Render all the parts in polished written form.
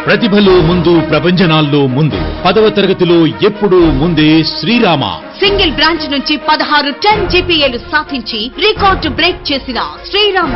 ప్రతిభలో ముందు, ప్రపంచనాల్లో ముందు, 10వ తరగతిలో ఎప్పుడూ ముందే శ్రీరామ. సింగిల్ బ్రాంచ్ నుంచి 16 10 జీపీఏలు సాధించి రికార్డు బ్రేక్ చేసిన శ్రీరామ.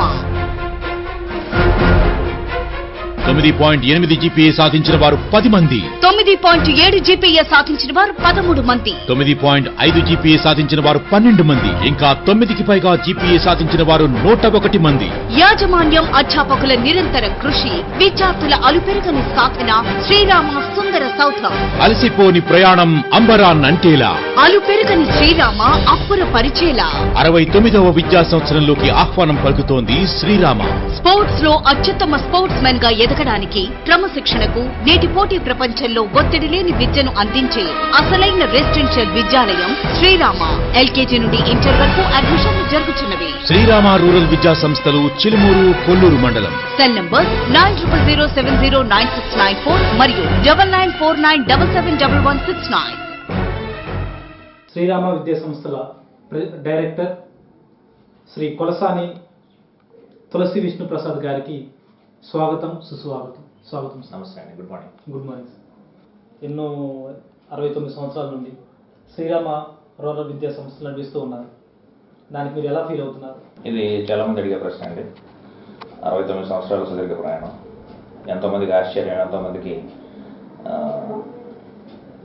9.8 జీపీఏ సాధించిన వారు 10 మంది, 9.7 జీపీఏ సాధించిన వారు 13 మంది, 9.5 జీపీఏ సాధించిన వారు 12 మంది, ఇంకా 9కి పైగా జీపీఏ సాధించిన వారు 101 మంది. యాజమాన్యం, అధ్యాపకుల నిరంతర కృషి, విద్యార్థుల అలుపెరగని సాధన శ్రీరామ సుందర సౌధం. అలసిపోని ప్రయాణం అంబరాన్నంటేలా, అలుపెరగని శ్రీరామ అప్పుర పరిచేలా 69వ విద్యా సంవత్సరంలోకి ఆహ్వానం పలుకుతోంది శ్రీరామ. స్పోర్ట్స్ లో అత్యుత్తమ స్పోర్ట్స్ మెన్ గా ఎదగడానికి, క్రమశిక్షణకు, నేటి పోటీ ప్రపంచంలో ఒత్తిడి లేని విద్యను అందించే అసలైన రెసిడెన్షియల్ విద్యాలయం శ్రీరామ. ఎల్కేజీ నుండి ఇంటర్ వరకు అడ్మిషన్లు జరుగుతున్నవి. శ్రీరామ రూరల్ విద్యా సంస్థలు, చిలుమూరు, కొల్లూరు మండలం. సెల్ నంబర్ 9007099694 మరియు 9949771169. శ్రీరామ విద్యా సంస్థల డైరెక్టర్ శ్రీ కొలసాని తులసి విష్ణు ప్రసాద్ గారికి స్వాగతం, సుస్వాగతం. స్వాగతం. నమస్తే అండి. Good morning. Good morning sir. ఎన్నో 69 సంవత్సరాల నుండి శ్రీరామ రూరల్ విద్యా సంస్థలు నడిపిస్తూ ఉన్నారు. దానికి మీరు ఎలా ఫీల్ అవుతున్నారు? ఇది చాలా మంది అడిగే ప్రశ్న అండి. 69 సంవత్సరాల సుదీర్ఘ ప్రయాణం. ఎంతోమందికి ఆశ్చర్యం, ఎంతోమందికి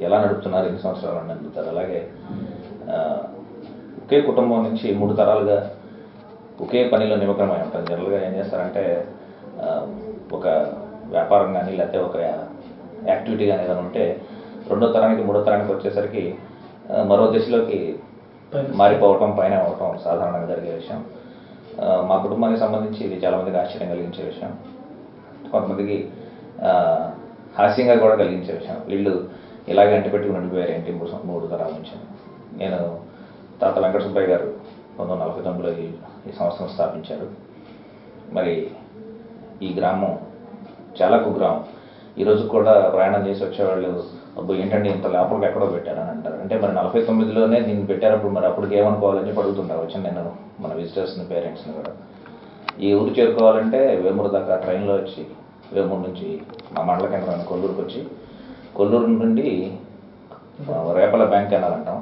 ఎలా నడుపుతున్నారు ఇన్ని సంవత్సరాలు అని అడుగుతారు. అలాగే ఒకే కుటుంబం నుంచి 3 తరాలుగా ఒకే పనిలో నిమగ్నమై ఉంటారు. జనరల్గా ఏం చేస్తారంటే ఒక వ్యాపారం కానీ లేకపోతే ఒక యాక్టివిటీ కానీ ఏదైనా ఉంటే 2వ తరానికి 3వ తరానికి వచ్చేసరికి మరో దిశలోకి మారిపోవటం, పైన అవ్వటం సాధారణంగా జరిగే విషయం. మా కుటుంబానికి సంబంధించి ఇది చాలామందికి ఆశ్చర్యం కలిగించే విషయం, కొంతమందికి హాస్యంగా కూడా కలిగించే విషయం. వీళ్ళు ఇలాగే అంటిపెట్టుకుని ఉండిపోయారు ఏంటి 3 తరాల నుంచి. నేను తాత వెంకట సుబ్బయ్య గారు 1949లో ఈ సంస్థను స్థాపించారు. మరి ఈ గ్రామం చాలా కుగ్రామం. ఈరోజు కూడా ప్రయాణం చేసి వచ్చేవాళ్ళు అబ్బో ఏంటంటే ఇంత లోపలికి ఎక్కడో పెట్టారని అంటారు. అంటే మరి 49లోనే దీన్ని పెట్టారప్పుడు మరి అప్పటికి ఏమనుకోవాలని అడుగుతుంటారు వచ్చి నేను మన విజిటర్స్ని, పేరెంట్స్ని కూడా. ఈ ఊరు చేరుకోవాలంటే వేమూరు దాకా ట్రైన్లో వచ్చి, వేమూరు నుంచి మా మండల కేంద్రమైన కొల్లూరుకి వచ్చి, కొల్లూరు నుండి రేపల బ్యాంక్ కెనాల్ అంటాం,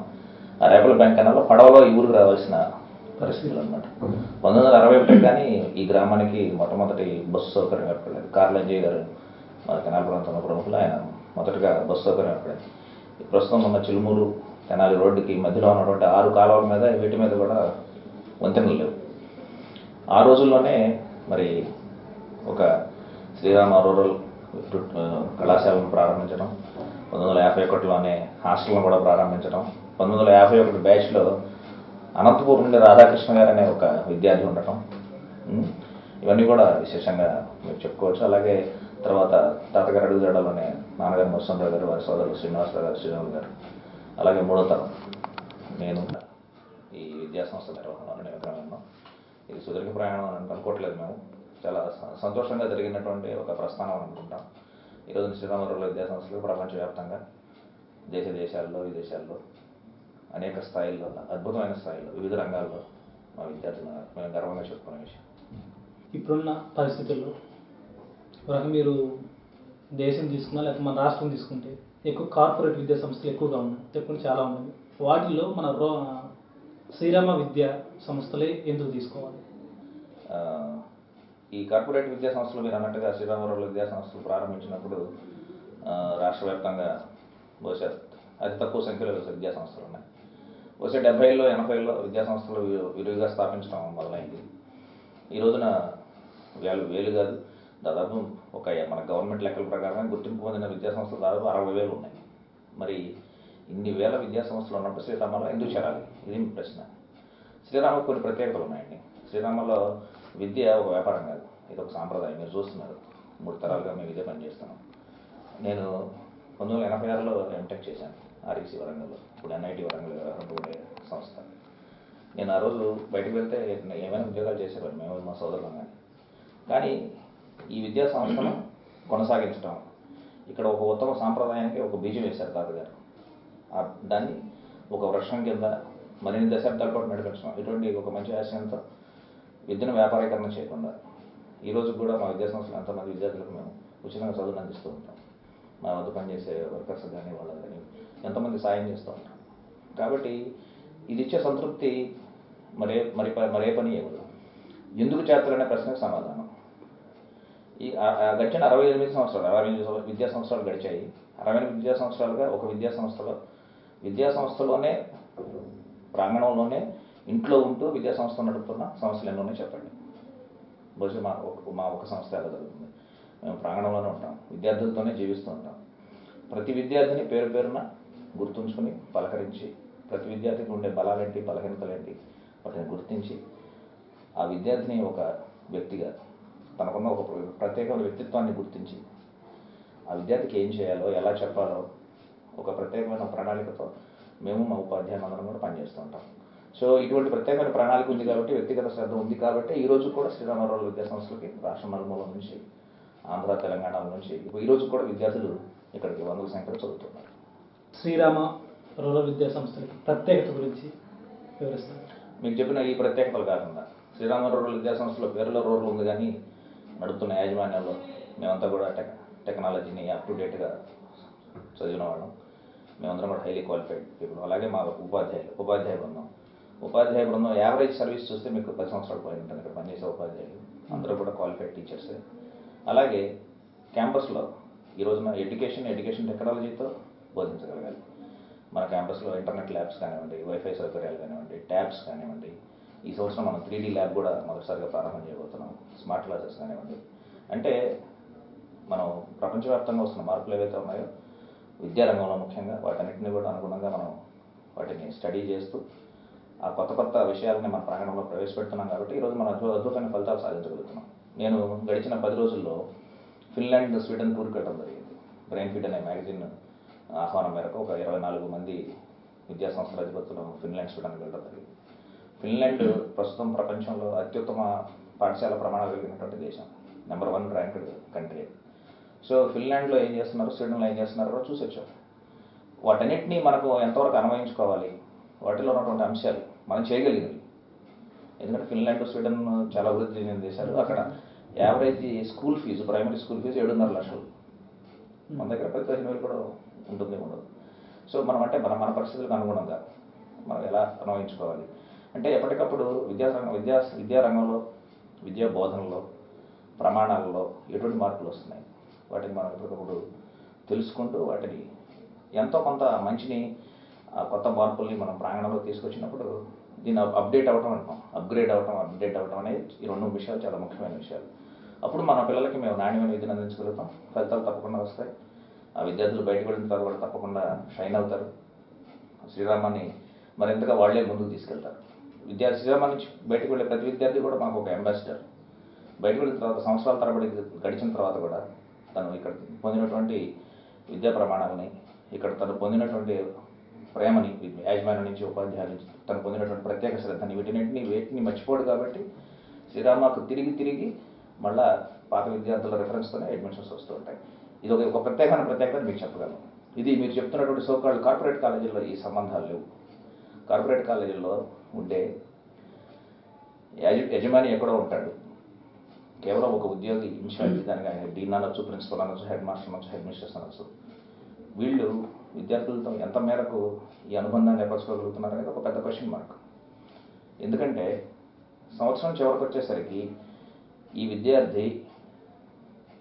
ఆ రేపల బ్యాంక్ కెనాల్లో పడవలో ఈ ఊరికి రావాల్సిన పరిస్థితులు అనమాట. 1961 కానీ ఈ గ్రామానికి మొట్టమొదటి బస్సు సౌకర్యం ఏర్పడలేదు. కార్లంజయ్య గారు మన కెనాల్ ప్రాంతంలో ప్రముఖులు, ఆయన మొదటగా బస్సు సౌకర్యం ఏర్పడేది. ప్రస్తుతం ఉన్న చిలుమూరు కెనాల్ రోడ్డుకి మధ్యలో ఉన్నటువంటి 6 కాలువల మీద వీటి మీద కూడా వంతెనలు లేవు. ఆ రోజుల్లోనే మరి ఒక శ్రీరామ రూరల్ కళాశాలను ప్రారంభించడం, 1951లోనే హాస్టల్ను కూడా ప్రారంభించడం, 1951 బ్యాచ్లో అనంతపూర్ నుండి రాధాకృష్ణ గారు అనే ఒక విద్యార్థి ఉండటం, ఇవన్నీ కూడా విశేషంగా మీరు చెప్పుకోవచ్చు. అలాగే తర్వాత తాతగారు అడుగుజాడలోనే నాన్నగారు మత్స్యంరావు గారు, వారి సోదరులు శ్రీనివాసరావు గారు, శ్రీరాములు గారు, అలాగే 3వ తరం నేను ఈ విద్యాసంస్థ నిర్వహణలో నిమగ్నమైనాం. ఇది సుదీర్ఘ ప్రయాణం అని అనుకోవట్లేదు మేము. చాలా సంతోషంగా జరిగినటువంటి ఒక ప్రస్థానం అని అనుకుంటాం. ఈరోజు శ్రీరామ రూరల్ విద్యాసంస్థలు ప్రపంచవ్యాప్తంగా దేశాల్లో, విదేశాల్లో అనేక స్థాయిల్లో, అద్భుతమైన స్థాయిలో, వివిధ రంగాల్లో మా విద్యార్థులు మేము గర్వంగా చెప్పుకునే విషయం. ఇప్పుడున్న పరిస్థితుల్లో మీరు దేశం తీసుకున్నా లేకపోతే మన రాష్ట్రం తీసుకుంటే ఎక్కువ కార్పొరేట్ విద్యా సంస్థలు ఎక్కువగా ఉన్నాయి, ఎక్కువ చాలా ఉన్నాయి. వాటిల్లో మన శ్రీరామ విద్యా సంస్థలే ఎందుకు తీసుకోవాలి? ఈ కార్పొరేట్ విద్యా సంస్థలు మీరు అన్నట్టుగా శ్రీరామ రూరల్ విద్యా సంస్థలు ప్రారంభించినప్పుడు రాష్ట్ర వ్యాప్తంగా బహుశా అతి తక్కువ సంఖ్యలో విద్యా సంస్థలు ఉన్నాయి. బహుశా 70లో 80లో విద్యా సంస్థలు విరివిగా స్థాపించడం మొదలైంది. ఈ రోజున వేలు కాదు, దాదాపు మన గవర్నమెంట్ లెక్కల ప్రకారం గుర్తింపు పొందిన విద్యా సంస్థలు దాదాపు 60,000 ఉన్నాయి. మరి ఇన్ని వేల విద్యా సంస్థలు ఉన్నప్పుడు శ్రీరామలో ఎందుకు చేరాలి? ఇది మీ ప్రశ్న. శ్రీరామకు కొన్ని ప్రత్యేకతలు ఉన్నాయండి. శ్రీరామలో విద్య ఒక వ్యాపారం కాదు, ఇది ఒక సాంప్రదాయం. మీరు చూస్తున్నారు 3 తరాలుగా మేము ఇదే పని చేస్తున్నాం. నేను 1986లో ఎంటెక్ చేశాను ఆర్ఈసీ వరంగల్లో, ఇప్పుడు ఎన్ఐటి వరంగల్ ఉండే సంస్థ. నేను ఆ రోజు బయటకు వెళ్తే ఏమైనా ఉద్యోగాలు చేసేవారు మేము, మా సోదరులు. కానీ ఈ విద్యా సంస్థను కొనసాగించడం, ఇక్కడ ఒక ఉత్తమ సాంప్రదాయానికి ఒక బీజం వేశారు తాతగారు. దాన్ని ఒక వృక్షం కింద మరిన్ని దశాబ్దాల పాటు నడిపించడం, ఇటువంటి ఒక మంచి ఆశయంతో విద్యను వ్యాపారీకరణ చేయకుండా ఈరోజు కూడా మా విద్యాసంస్థలు ఎంతమంది విద్యార్థులకు మేము ఉచితంగా చదువును అందిస్తూ ఉంటాం. మా వద్ద పనిచేసే వర్కర్స్ కానీ వాళ్ళకి కానీ ఎంతమంది సాయం చేస్తూ ఉంటాం. కాబట్టి ఇది ఇచ్చే సంతృప్తి మరే పని ఇవ్వదు. ఎందుకు చేస్తారనే ప్రశ్నకు సమాధానం ఈ గడిచిన 68 సంవత్సరాలు 68 విద్యా సంవత్సరాలు గడిచాయి. 68 విద్యా సంవత్సరాలుగా ఒక విద్యా సంస్థలోనే ప్రాంగణంలోనే ఇంట్లో ఉంటూ విద్యా సంస్థ నడుపుతున్న సంస్థలు ఎన్నో ఉన్నాయి చెప్పండి. బహుశా మా ఒక సంస్థ ఎలా జరుగుతుంది. మేము ప్రాంగణంలోనే ఉంటాం, విద్యార్థులతోనే జీవిస్తూ ఉంటాం. ప్రతి విద్యార్థిని పేరు పేరున గుర్తుంచుకొని పలకరించి, ప్రతి విద్యార్థికి ఉండే బలాలేంటి బలహీనతలేంటి వాటిని గుర్తించి, ఆ విద్యార్థిని ఒక వ్యక్తిగా తనకున్న ఒక ప్రత్యేకమైన వ్యక్తిత్వాన్ని గుర్తించి, ఆ విద్యార్థికి ఏం చేయాలో ఎలా చెప్పాలో ఒక ప్రత్యేకమైన ప్రణాళికతో మేము మా ఉపాధ్యాయులందరం కూడా పనిచేస్తూ ఉంటాం. సో ఇటువంటి ప్రత్యేకమైన ప్రణాళిక ఉంది కాబట్టి, వ్యక్తిగత శ్రద్ధ ఉంది కాబట్టి ఈరోజు కూడా శ్రీరామరావు విద్యా సంస్థలకి రాష్ట్ర నలుమూల నుంచి, ఆంధ్ర తెలంగాణల నుంచి ఈరోజు కూడా విద్యార్థులు ఇక్కడికి వందల సంఖ్యలో చదువుతున్నారు. శ్రీరామ రూరల్ విద్యా సంస్థలకి ప్రత్యేకత గురించి వివరిస్తారు. మీకు చెప్పిన ఈ ప్రత్యేకతలు కాకుండా శ్రీరామ రూరల్ విద్యా సంస్థలో పేరులో రూరల్ ఉంది, కానీ నడుపుతున్న యాజమాన్యంలో మేమంతా కూడా టెక్నాలజీని అప్ టు డేట్గా చదివిన వాళ్ళం. మేమందరం కూడా హైలీ క్వాలిఫైడ్ పీపుల్. అలాగే మా ఉపాధ్యాయ బృందం యావరేజ్ సర్వీస్ చూస్తే మీకు 10 సంవత్సరాలు పోయి ఉంటుంది ఇక్కడ పనిచేసే ఉపాధ్యాయులు. అందరూ కూడా క్వాలిఫైడ్ టీచర్సే. అలాగే క్యాంపస్లో ఈ రోజున ఎడ్యుకేషన్ టెక్నాలజీతో బోధించగలగాలి. మన క్యాంపస్లో ఇంటర్నెట్ ల్యాబ్స్ కానివ్వండి, వైఫై సౌకర్యాలు కానివ్వండి, ట్యాబ్స్ కానివ్వండి. ఈ సంవత్సరం మనం 3D ల్యాబ్ కూడా మొదటిసారిగా ప్రారంభం చేయబోతున్నాం. స్మార్ట్ క్లాసెస్ కానివ్వండి. అంటే మనం ప్రపంచవ్యాప్తంగా వస్తున్న మార్పులు ఏవైతే ఉన్నాయో విద్యారంగంలో ముఖ్యంగా వాటన్నిటిని కూడా అనుగుణంగా మనం వాటిని స్టడీ చేస్తూ ఆ కొత్త విషయాలని మన ప్రాంగణంలో ప్రవేశపెడుతున్నాం. కాబట్టి ఈరోజు మనం అద్భుతమైన ఫలితాలు సాధించగలుగుతున్నాం. నేను గడిచిన 10 రోజుల్లో ఫిన్లాండ్, స్వీడన్ టూర్కి వెళ్ళడం జరిగింది. బ్రెయిన్ ఫీడ్ అనే మ్యాగజైన్ ఆహ్వానం మేరకు ఒక 24 మంది విద్యా సంస్థల అధిపతులు ఫిన్లాండ్, స్వీడన్కి వెళ్ళడం జరిగింది. ఫిన్లాండ్ ప్రస్తుతం ప్రపంచంలో అత్యుత్తమ పాఠశాల ప్రమాణాలు కలిగినటువంటి దేశం, నెంబర్ 1 ర్యాంక్డ్ కంట్రీ. సో ఫిన్లాండ్లో ఏం చేస్తున్నారు, స్వీడన్లో ఏం చేస్తున్నారో చూసి వచ్చాం. వాటన్నిటినీ మనకు ఎంతవరకు అన్వయించుకోవాలి, వాటిలో ఉన్నటువంటి అంశాలు మనం చేయగలిగినవి. ఎందుకంటే ఫిన్లాండ్, స్వీడన్ చాలా అభివృద్ధి చెందిన దేశాలు. అక్కడ average school fees, primary school fees 7.5 లక్షలు. మన దగ్గర 15,000 కూడా ఉంటుంది, ఉండదు. సో మనం అంటే మన పరిస్థితులకు అనుగుణంగా మనం ఎలా అన్వయించుకోవాలి అంటే ఎప్పటికప్పుడు విద్యారంగంలో, విద్యా బోధనలో, ప్రమాణాలలో ఎటువంటి మార్పులు వస్తున్నాయి వాటిని మనం ఎప్పటికప్పుడు తెలుసుకుంటూ వాటిని ఎంతో కొంత మంచిని, కొత్త మార్పుల్ని మనం ప్రాంగణంలో తీసుకొచ్చినప్పుడు దీన్ని అప్డేట్ అవ్వటం అనేది ఈ 2 విషయాలు చాలా ముఖ్యమైన విషయాలు. అప్పుడు మన పిల్లలకి మేము నాణ్యమైన విద్యను అందించగలుగుతాం. ఫలితాలు తప్పకుండా వస్తాయి. ఆ విద్యార్థులు బయటకు వెళ్ళిన తర్వాత కూడా తప్పకుండా షైన్ అవుతారు. శ్రీరామాన్ని మరింతగా వాళ్లే ముందుకు తీసుకెళ్తారు. శ్రీరామా నుంచి బయటకు వెళ్ళే ప్రతి విద్యార్థి కూడా మాకు ఒక అంబాసిడర్. బయటకు వెళ్ళిన తర్వాత సంవత్సరాల తరబడి గడిచిన తర్వాత కూడా తను ఇక్కడ పొందినటువంటి విద్యా ప్రమాణాలని, ఇక్కడ తను పొందినటువంటి ప్రేమని, యాజమాన్యం నుంచి, ఉపాధ్యాయుల నుంచి తను పొందినటువంటి ప్రత్యేక శ్రద్ధని, వేటిని మర్చిపోడు. కాబట్టి శ్రీరామాకు తిరిగి మళ్ళా పాత విద్యార్థుల రెఫరెన్స్తోనే అడ్మిషన్స్ వస్తూ ఉంటాయి. ఇది ఒక ప్రత్యేకత మీకు చెప్పగలను. ఇది మీరు చెప్తున్నటువంటి సోకాల్డ్ కార్పొరేట్ కాలేజీల్లో ఈ సంబంధాలు లేవు. కార్పొరేట్ కాలేజీల్లో ఉండే యజమాని ఎక్కడో ఉంటాడు, కేవలం ఒక ఉద్యోగి, ఇన్ఛార్జ్, దానికి ఆయన డీన్ అనొచ్చు, ప్రిన్సిపల్ అనొచ్చు, హెడ్ మాస్టర్ అనొచ్చు, హెడ్ మిస్ట్రెస్ అనొచ్చు. వీళ్ళు విద్యార్థులతో ఎంత మేరకు ఈ అనుబంధాన్ని ఏర్పరచుకోగలుగుతున్నారు అనేది ఒక పెద్ద క్వశ్చన్ మార్క్. ఎందుకంటే సంవత్సరం చివరికి వచ్చేసరికి ఈ విద్యార్థి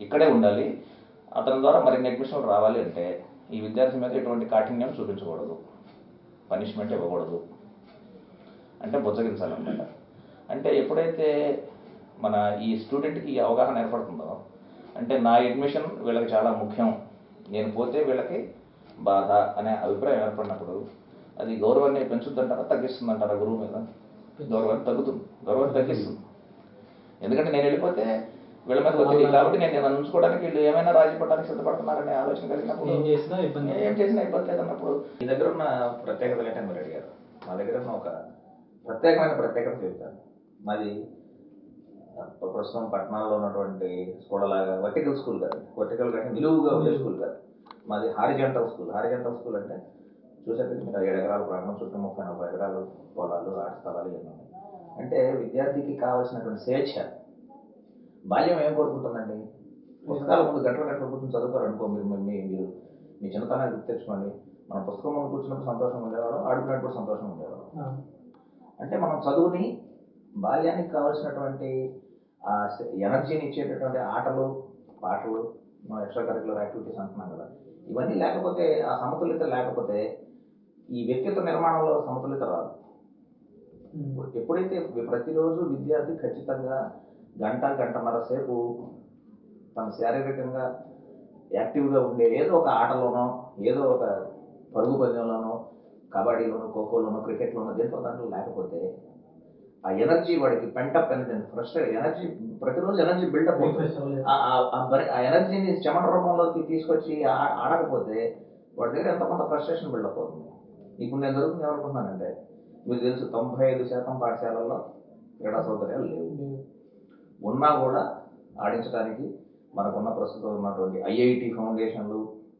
ఇక్కడే ఉండాలి, అతని ద్వారా మరిన్ని అడ్మిషన్లు రావాలి అంటే ఈ విద్యార్థి మీద ఎటువంటి కాఠిన్యం చూపించకూడదు, పనిష్మెంట్ ఇవ్వకూడదు, అంటే బుజ్జగించాలన్నమాట. అంటే ఎప్పుడైతే మన ఈ స్టూడెంట్కి ఈ అవగాహన ఏర్పడుతుందో, అంటే నా అడ్మిషన్ వీళ్ళకి చాలా ముఖ్యం, నేను పోతే వీళ్ళకి బాధ అనే అభిప్రాయం ఏర్పడినప్పుడు అది గౌరవాన్ని పెంచుద్దంటారా, తగ్గిస్తుందంటారా? గురువు మీద గౌరవాన్ని తగ్గిస్తుంది. ఎందుకంటే నేను వెళ్ళిపోతే వీళ్ళ మీద ఒత్తిడి, కాబట్టి నేను ఉంచుకోవడానికి వీళ్ళు ఏమైనా రాజీ పడడానికి సిద్ధపడుతున్నారనే ఆలోచన కలిగినప్పుడు ఏం చేసినా ఇబ్బంది లేదన్నప్పుడు మీ దగ్గర ఉన్న ప్రత్యేకతలు ఏంటని మీరు అడిగారు. మా దగ్గర ఉన్న ఒక ప్రత్యేకత చెప్తాను. మాది ప్రస్తుతం పట్టణాల్లో ఉన్నటువంటి స్కూళ్ళలాగా వర్టికల్ స్కూల్ కాదు. వర్టికల్ కంటే నిలువుగా ఉండే స్కూల్ కాదు. మాది హారిజాంటల్ స్కూల్ అంటే చూసాక మీరు 7 ఎకరాల ప్రాంగణం, చుట్టూ 30-40 ఎకరాలు పొలాలు, ఆట స్థలాలు ఇవన్నీ ఉన్నాయి. అంటే విద్యార్థికి కావాల్సినటువంటి స్వేచ్ఛ. బాల్యం ఏం కోరుకుంటుందండి? పుస్తకాల ముందు గంటల గంటలు కూర్చొని చదువుతారు అనుకో, మీరు మీ చిన్నతనాన్ని గుర్తు తెచ్చుకోండి. మనం పుస్తకం ముందు కూర్చున్నప్పుడు సంతోషంగా ఉండేవాడు, ఆడుకున్నప్పుడు సంతోషంగా ఉండేవాడు. అంటే మనం చదువుని బాల్యానికి కావాల్సినటువంటి ఎనర్జీని ఇచ్చేటటువంటి ఆటలు, పాటలు, ఎక్స్ట్రా కరిక్యులర్ యాక్టివిటీస్ అంటున్నాం కదా, ఇవన్నీ లేకపోతే, ఆ సమతుల్యత లేకపోతే ఈ వ్యక్తిత్వ నిర్మాణంలో సమతుల్యత రాదు. ఎప్పుడైతే ప్రతిరోజు విద్యార్థి ఖచ్చితంగా గంటన్నర సేపు తన శారీరకంగా యాక్టివ్గా ఉండే ఏదో ఒక ఆటలోనో, ఏదో ఒక పరుగు పందెంలోనో, కబడ్డీలోనో, ఖోఖోలోనో, క్రికెట్లోనో, దాంట్లో లేకపోతే ఆ ఎనర్జీ వాడికి పెంటప్ ఎనర్జీ, ఫ్రస్ట్రేట్ ఎనర్జీ, ప్రతిరోజు ఎనర్జీ బిల్డప్ అవుతుంది. ఆ ఎనర్జీని చెమట రూపంలోకి తీసుకొచ్చి ఆడకపోతే వాడి దగ్గర ఎంత కొంత ఫ్రస్ట్రేషన్ బిల్డప్ అవుతుంది. ఇప్పుడు నేను జరుగుతుంది ఏమనుకుంటున్నానంటే, మీకు తెలుసు 95% పాఠశాలల్లో క్రీడా సౌకర్యాలు లేవు. ఉన్నా కూడా ఆడించడానికి మనకున్న ప్రస్తుతం ఉన్నటువంటి ఐఐటి ఫౌండేషన్లు,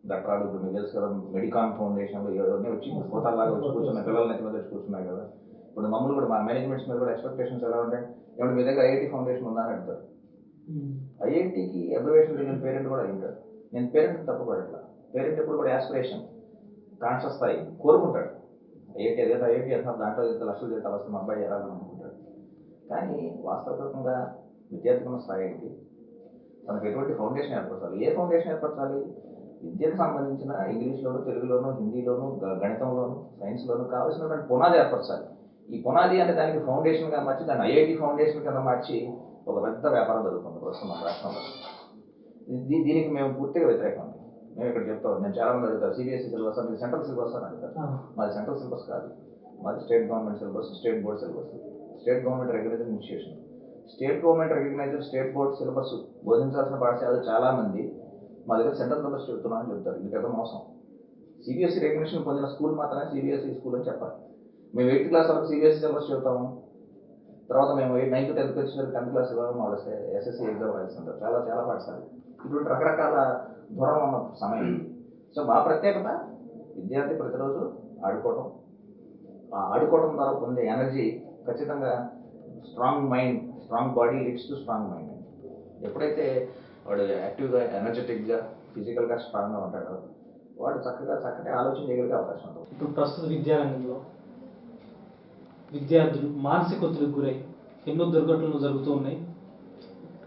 గట్రాలు, ఇప్పుడు మీకు తెలుసు కదా, మెడికాన్ ఫౌండేషన్లు ఇవన్నీ వచ్చి పోతాల్లాగా వచ్చి కూర్చున్నాయి, పిల్లల నెత్తి మీద వచ్చి కూర్చున్నాయి కదా. ఇప్పుడు మమ్మల్ని కూడా, మా మేనేజ్మెంట్స్ మీద కూడా ఎక్స్పెక్టేషన్స్ ఎలా ఉంటాయి, ఏమంటే మీ దగ్గర ఐఐటి ఫౌండేషన్ ఉందా అని అడుగుతారు. ఐఐటికి అబ్రివేషన్ తెలియని పేరెంట్ కూడా అయింటాడు. నేను పేరెంట్ తప్పపడట్లా. పేరెంట్ ఎప్పుడు కూడా యాస్పిరేషన్, కాన్షియస్ స్థాయి కోరుకుంటాడు. ఐఐటి అదేదో ఐఐటి అంటున్నారు, దాంట్లో ఎంత లక్షలు జీతాలు వస్తే మా అబ్బాయి ఎలాగని అనుకుంటాడు. కానీ వాస్తవికంగా విద్యార్థికి ఉన్న స్థాయి ఏంటి, తనకు ఎటువంటి ఫౌండేషన్ ఏర్పరచాలి, ఏ ఫౌండేషన్ ఏర్పరచాలి, విద్యకు సంబంధించిన ఇంగ్లీష్లోను, తెలుగులోను, హిందీలోను, గణితంలోను, సైన్స్లోను కావాల్సినటువంటి పునాది ఏర్పరచాలి. ఈ పునాది అంటే దానికి ఫౌండేషన్గా మార్చి, దాన్ని ఐఐటి ఫౌండేషన్ కింద మార్చి ఒక పెద్ద వ్యాపారం జరుగుతుంది ప్రస్తుతం మన రాష్ట్రంలో. దీనికి మేము పూర్తిగా వ్యతిరేకం అండి. మేము ఇక్కడ చెప్తాం, నేను చాలా మంది అడుగుతారు, సిబిఎస్ఈ సిలబస్ మీది సెంట్రల్ సిలబస్ అని అడుగుతారు. మాది సెంట్రల్ సిలబస్ కాదు, మాది state government syllabus, state board syllabus. State government recognised institution. State government recognised state board syllabus బోధించాల్సిన పాఠశాలలు చాలామంది మా దగ్గర సెంట్రల్ సిలబస్ చెబుతున్నామని చెప్తారు. ఇది పెద్ద మోసం. సిబిఎస్ఈ రికగ్నిషన్ పొందిన స్కూల్ మాత్రమే సిబిఎస్ఈ స్కూల్ అని చెప్పాలి. మేము 8th క్లాస్ వరకు సిబిఎస్ఈ సిలబస్ చెబుతాము, తర్వాత మేము 9th 10th వచ్చేసరికి 10th క్లాస్ వాళ్ళు ఎస్ఎస్సీ ఎగ్జామ్ రాయిస్తుంటారు చాలా చాలా పాఠశాలలు. ఇటువంటి రకరకాల ధోరణులు ఉన్న సమయం. సో మా ప్రత్యేకత విద్యార్థి ప్రతిరోజు ఆడుకోవడం, ఆ ఆడుకోవడం ద్వారా పొందే ఎనర్జీ ఖచ్చితంగా strong mind, strong body leads to strong mind. ఎప్పుడైతే వాడు యాక్టివ్గా, ఎనర్జెటిక్గా, ఫిజికల్గా స్ట్రాంగ్గా ఉంటాడో వాడు చక్కటి ఆలోచన చేయగలిగే అవకాశం ఉంటుంది. ఇప్పుడు ప్రస్తుత విద్యారంగంలో విద్యార్థులు మానసిక ఒత్తిడికి గురై ఎన్నో దుర్ఘటనలు జరుగుతూ ఉన్నాయి.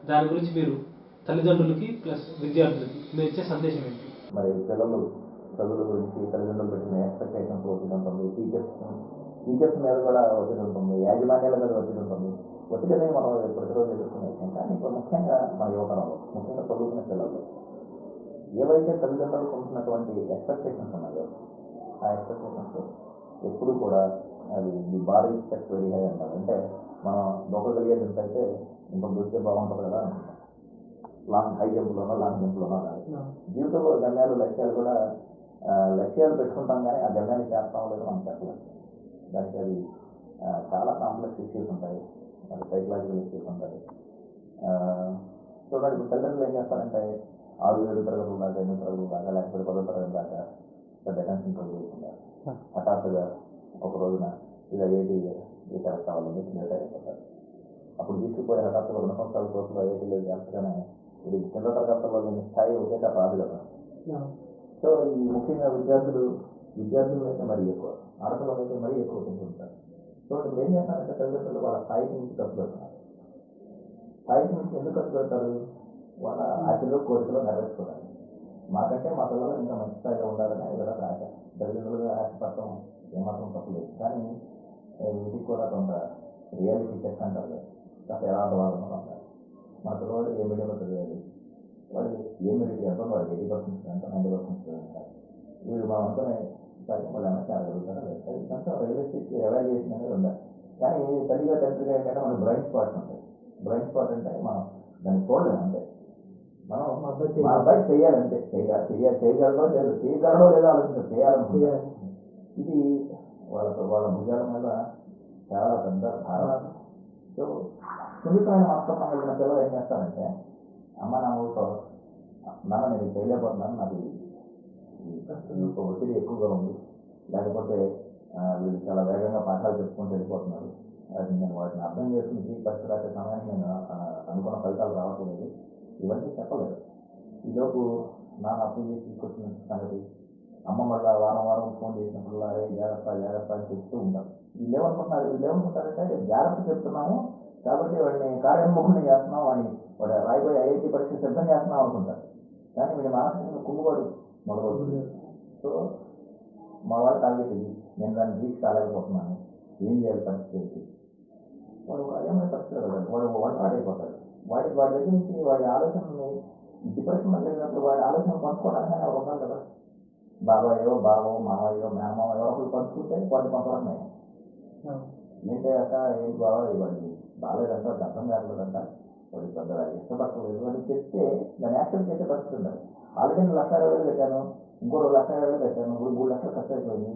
దాని గురించి మీరు తల్లిదండ్రులకి ప్లస్ విద్యార్థులకి మీరు ఇచ్చే సందేశం ఏంటి? మరి పిల్లలు చదువుల గురించి తల్లిదండ్రులు పెట్టిన ఎక్స్పెక్టేషన్స్ ఒత్తిడి ఉంటుంది, టీచర్స్ మీద కూడా ఒత్తిడి ఉంటుంది, యాజమాన్యాల మీద ఒత్తిడి ఉంటుంది. ఒత్తిడి అనేది మనం ప్రతిరోజు ఎదుర్కొనే విషయం. కానీ ఇప్పుడు ముఖ్యంగా మన యువతరంలో, ముఖ్యంగా చదువుకునే పిల్లలు ఏవైతే తల్లిదండ్రులకు ఉంటున్నటువంటి ఎక్స్పెక్టేషన్స్ ఉన్నాయో, ఆ ఎక్స్పెక్టేషన్స్ ఎప్పుడు కూడా అది the bar is set very high అంటారు. అంటే మనం దొక్కగలిగేది ఎంత అయితే ఇంత దొరికితే బాగుంటుంది కదా అనుకుంటాం. హై జంప్లోనో లాంగ్ జంప్లోనో కాదు. జీవితంలో గమ్యాలు, లక్ష్యాలు కూడా లక్ష్యాలు పెట్టుకుంటాం, కానీ ఆ గమ్యాన్ని చేస్తాం లేదో మనం చెప్పలేము. దానికి అది చాలా కాంప్లెక్స్ ఇష్యూస్ ఉంటాయి, అది సైకలాజికల్ ఇష్యూస్ ఉంటాయి. చూడండి, ఇప్పుడు తల్లిదండ్రులు ఏం చేస్తారంటే 6-7 తరగతుల దాకా, 8 తరగతుల దాకా, లేకపోతే 10వ తరగతి దాకా పెద్ద అటెన్షన్ చదువుతున్నారు. హఠాత్తుగా ఒక రోజున ఇది ఐఐటి సెలెక్ట్ అవ్వాలని చెప్పి డిసైడ్ అయిపోతారు. అప్పుడు తీసుకుపోయి హఠాత్తుగా 2 సంవత్సరాల కోర్సులో ఐఐటీలో చేస్తగానే ఇది కింద తరగతుల్లో లేని స్థాయి ఒకేసారి రాదు కదా. సో ఈ ముఖ్యంగా విద్యార్థులు అయితే మరీ ఎక్కువ, ఆడపిల్లలు అయితే మరీ ఎక్కువ తింటుంటారు. సో ఇప్పుడు ఏం చేస్తారంటే తల్లిదండ్రులు వాళ్ళ స్థాయికి మించి ఖర్చు పెడుతున్నారు. స్థాయికి మించి ఎందుకు ఖర్చు పెడతారు? వాళ్ళ ఆశలు, కోరికలు నెరవేర్చుకోవడానికి. మాకంటే మా పిల్లలు ఇంకా మంచి స్థాయిలో ఉండాలని వీళ్ళకి ఆశ. తల్లిదండ్రులుగా ఆశపడటం ఏమాత్రం తప్పలేదు. కానీ వీటికి కూడా కొంత రియాలిటీ చెక్ అంటారు కదా, కాస్త యథార్థవాదం ఉండాలి. మన పిల్లవాడు ఏ మీడియంలో చదివాలి, వాడికి ఏ మెరిట్ ఎంత ఉంది, వాడికి 80% ఎంత, 90% ఎంత, వీడు మనం అనుకునే స్థాయికి వాళ్ళు ఏమైనా చేరగలుగుతారా లేదు. అది కొంచెం రియలిస్టిక్ ఎవాల్యుయేషన్ అనేది ఉండాలి. కానీ తల్లిగా తండ్రిగా ఏంటంటే మనకు బ్లైండ్ స్పాట్స్ ఉంటాయి. బ్లైండ్ స్పాట్ అంటే మనం దాన్ని చూడలేము అంతే. మనం మా అబ్బాయి చేయాలంటే చేయగలడో లేదో ఆలోచించాలి, చేయాలనుకుంటారు. ఇది వాళ్ళ భుజాల మీద చాలా పెద్ద భారణ. సో సున్నితమైన మనస్తత్వం కలిగిన పిల్లలు ఏం చేస్తారంటే అమ్మ నాన్నలతో, నాన్న నేను ఇది చేయలేకపోతున్నాను, నాకు ఒత్తిడి ఎక్కువగా ఉంది, లేకపోతే వీళ్ళు చాలా వేగంగా పాఠాలు చెప్పుకుంటూ వెళ్ళిపోతున్నారు, అది నేను వాటిని అర్థం చేసుకుని తిరిగి పరీక్ష రాసే సమయానికి నేను అనుకున్న ఫలితాలు రావట్లేదు, ఇవన్నీ చెప్పలేరు. ఈలోపు నాన్న అప్పు చేసి తీసుకొచ్చిన సంగతి అమ్మ మళ్ళీ వారం వారం ఫోన్ చేసినప్పుడు అరే జాగ్రత్త జాగ్రత్త అని చెప్తూ ఉంటారు. వీళ్ళు ఏమనుకుంటారంటే జాగ్రత్త చెప్తున్నాము కాబట్టి వాడిని కార్యోన్ముఖుని చేస్తున్నాం, వాడు రాయిపోయి ఐఐటీ పరీక్ష సిద్ధం చేస్తున్నాం అనుకుంటారు. కానీ వీడి మానసికంగా కుంగుబాటు మొదలవుతుంది. సో మా వాళ్ళ టార్గెట్ ఇది, నేను దాన్ని రీచ్ కాలేకపోతున్నాను, ఏం చేయాలి, పరిస్థితి ఏంటి? వాడు ఏమైనా పరిస్థితి వెళ్తాడు, వాడు ఒంటరాడైపోతాడు. వాడి దగ్గర నుంచి వాడి ఆలోచనని ఈ డిప్రెషన్లో జరిగినప్పుడు వాడి ఆలోచనలు పంచుకోవడానికైనా ఎవరు ఉండాలి కదా. బావో మావయ్యో మేనమావ ఎవరో ఒకరు పంచుకుంటే కొంతవరకు నేను ఏంటి అక్క ఏంటి బావా వాడికి బాగాలేదంట, వాడికి అర్థం కావట్లేదంట, వాడికి పెద్దగా ఇష్టపడలేదు అని చెప్తే దాన్ని యాక్సెప్ట్ చేసే పరిస్థితి ఉండాలి. ఆల్రెడీ నేను 1,20,000 కట్టాను, ఇంకో 2,20,000 కట్టాను, ఇప్పుడు 3,00,000 ఖర్చు అయిపోయింది,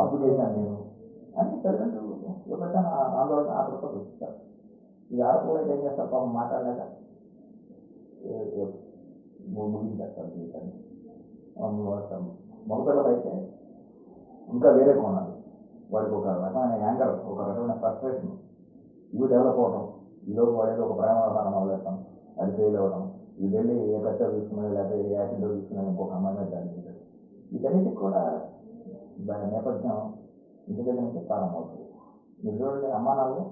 అప్పు చేశాను నేను అని తల్లిదండ్రులు ఎప్పుడైతే ఆందోళన ఆతృత చూపిస్తారు. ఈ ఆడపిల్ల అయితే ఏం చేస్తారు పాపం, మాట్లాడలేక ముగించేస్తారు జీవితాన్ని. మగపిల్లలు అయితే ఇంకా వేరే కోణాలు, వాడికి ఒక రకమైన యాంగర్, ఒక రకమైన ఫ్రస్ట్రేషన్ ఇవి డెవలప్ అవటం. ఈలోపు వాడేదో ఒక ప్రేమ వ్యవహారం మొదలెట్టడం, అది ఫెయిల్ అవ్వటం, ఇది వెళ్ళి ఏ కచ్చా తీసుకునేది లేకపోతే ఏ యాసిడ్ తీసుకునేది ఇంకొక అమ్మాయి మీద దాడి చేయడం, వీటన్నిటికి కూడా నేపథ్యం ఇంటి దగ్గర నుంచి ప్రారంభమవుతుంది. మీరు చూడండి, అమ్మా నాన్నలు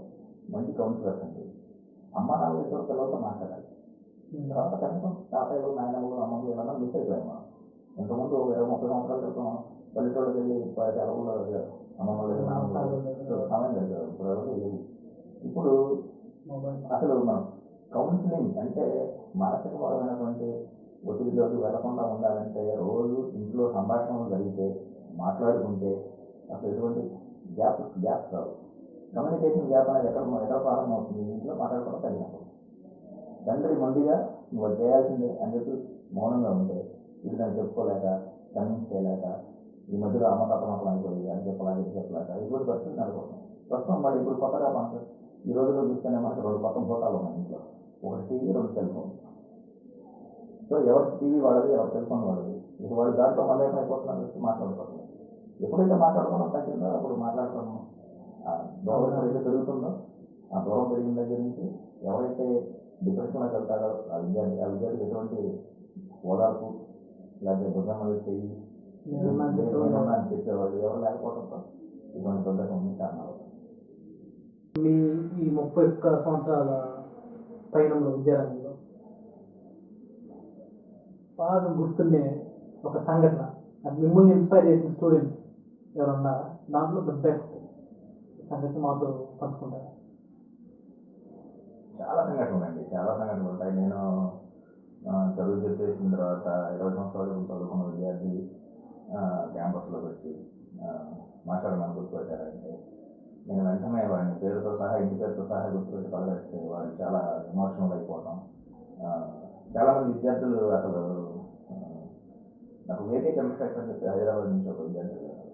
మంచి కౌన్సిలర్స్ అండి. అమ్మా నాన్నలు ఇద్దరు పిల్లలతో మాట్లాడాలి. తర్వాత కనీసం తాతయ్యలు నాయనమ్మలు అమ్మమ్మలు వీళ్ళందరూ మిస్ అయిపోయాం మనం. ఇంతకుముందు 20-30 సంవత్సరాల క్రితం పల్లెటూళ్ళకి వెళ్ళి సెలవుల్లో అమ్మమ్మల దగ్గర నాన్నమ్మల దగ్గర సమయం గడిపేవారు. ఇప్పుడు ఎవరు లేవు. ఇప్పుడు అసలు మనం కౌన్సిలింగ్ అంటే మానసికపరమైనటువంటి ఒత్తిడిలోకి వెళ్లకుండా ఉండాలంటే రోజు ఇంట్లో సంభాషణలు జరిగితే, మాట్లాడుకుంటే అసలు ఎటువంటి గ్యాప్స్ రావు. కమ్యూనికేషన్ గ్యాప్ అనేది ఎక్కడ ప్రారంభం అవుతుంది? ఇంట్లో మాట్లాడుకోవడం తగ్గినప్పుడు. తండ్రి మొండిగా నువ్వు అది చేయాల్సిందే అని చెప్పి మౌనంగా ఉంటే వీడు దాన్ని చెప్పుకోలేక, కన్విన్స్ చేయలేక, ఈ మధ్యలో అమ్మ తప్పనొక్కలం అయిపోయి అది చెప్పలేక ఇది చెప్పలేక ఇటువంటి పరిస్థితులు నెలకొంటున్నాయి. ప్రస్తుతం మళ్ళీ ఇప్పుడు కొత్తగా మనకు ఈ రోజుల్లో చూస్తేనే మనకి 2 కొత్త భూతాలు ఉన్నాయి ఇంట్లో. ఒకటి టీవీ, 2 సెల్ ఫోన్. సో ఎవరికి టీవీ వాడది, ఎవరి సెల్ ఫోన్ వాడది. ఇక వాడు దాంట్లో మమేకం అయిపోతున్నారు వచ్చి మాట్లాడుకోవట్లేదు. ఎప్పుడైతే మాట్లాడుకోవడం తగ్గిందో అప్పుడు మాట్లాడుకోవడం దూరం ఎప్పుడైతే పెరుగుతుందో, ఆ దూరం పెరిగిన దగ్గర నుంచి ఎవరైతే డిప్రెషన్లోకి వెళ్తాడో ఆ విద్యార్థికి ఎటువంటి ఓదార్పు లేకపోతే భుజం మీద చెయ్యి నేనున్నా అని చెప్పేవాళ్ళు ఎవరు లేకపోవడంతో ఇటువంటి దుర్దశ కారణాలు. మీ ఈ 31 సంవత్సరాల పయనంలో విద్యారంగంలో బాగా గుర్తుండే ఒక సంఘటన, అది మిమ్మల్ని ఇన్స్పైర్ చేసిన స్టూడెంట్ ఎవరు ఉన్నారా? దాంట్లో ద బెస్ట్ సంఘటన మాతో పంచుకుంటారా? చాలా సంఘటనలు ఉంటాయి. నేను చదువు చెప్పేసిన తర్వాత 20 సంవత్సరాల క్రితం చదువుకున్న విద్యార్థి క్యాంపస్లోకి వచ్చి మాస్టర్ నన్ను గుర్తుపెట్టారంటే నేను వెంటనే వాడిని పేరుతో సహా, ఇంటి పేరుతో సహా గుర్తుపెట్టి పలకరిస్తే వాడు చాలా ఎమోషనల్ అయిపోవటం. చాలామంది విద్యార్థులు అసలు నాకు వేకే చంద్రశేఖర్ అని చెప్పి హైదరాబాద్ నుంచి ఒక విద్యార్థి వెళ్ళాడు.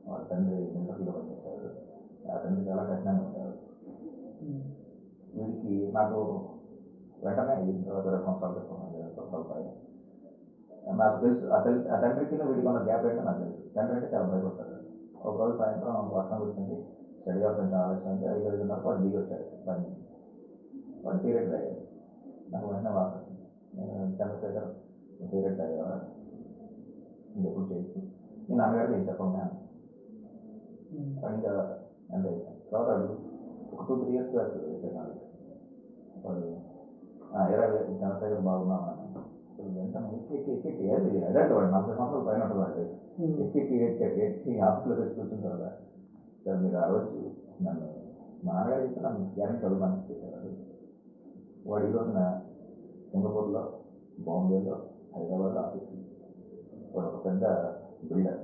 వాళ్ళ తండ్రి మిలిటరీలో పనిచేసేవాడు. ఆ తండ్రి చాలా కఠినంగా ఉండేవాడు. వీడికి నాకు వెంటనే 20 సంవత్సరాల క్రితం, 20 సంవత్సరాల పైన నాకు తెలుసు ఆ తండ్రికి వీడికి ఉన్న గ్యాప్ ఏంటో నాకు తెలుసు. తండ్రి అంటే చాలా భయపడతాడు. ఒకరోజు సాయంత్రం వర్షం వచ్చింది, స్టడీ అవర్ కొంచెం ఆలస్యమైంది. 5-5:30 వాడు దిగి వచ్చాడు పని నుంచి. వాడు సిగరెట్ తాగాడు. నాకు వెంటనే వాసన వచ్చింది. నేను చంద్రశేఖర్ సిగరెట్ తాగేవా, ఇంకెప్పుడు చేయొచ్చు, నేను నాన్నగారికి ఏం చెప్పండి అన్న. వాడు ఇంకా ఎంత అయిపోయింది. తర్వాత వాడు ఒక 2-3 years బ్యాక్ విషయం నాలెడ్జ్. వాడు చంద్రశేఖర్ బాగున్నావా అన్నాను. వెంటనే ఎక్కి అదంటే వాడు 40 సంవత్సరాలు పైన ఉంటుంది వాడి వయసు. ఎక్కి ఏడ్చి ఆఫీస్లోకి వచ్చి కూర్చున్న తర్వాత, సార్ మీరు ఆ రోజు నన్ను, మా నాన్నగారు చెప్తే నన్ను గ్యారెంటీ చదువు చేసేవాడు. వాడు ఈ రోజున సింగపూర్లో, బాంబేలో, హైదరాబాద్లో ఆఫీసులు. వాడు ఒక పెద్ద బిల్డర్.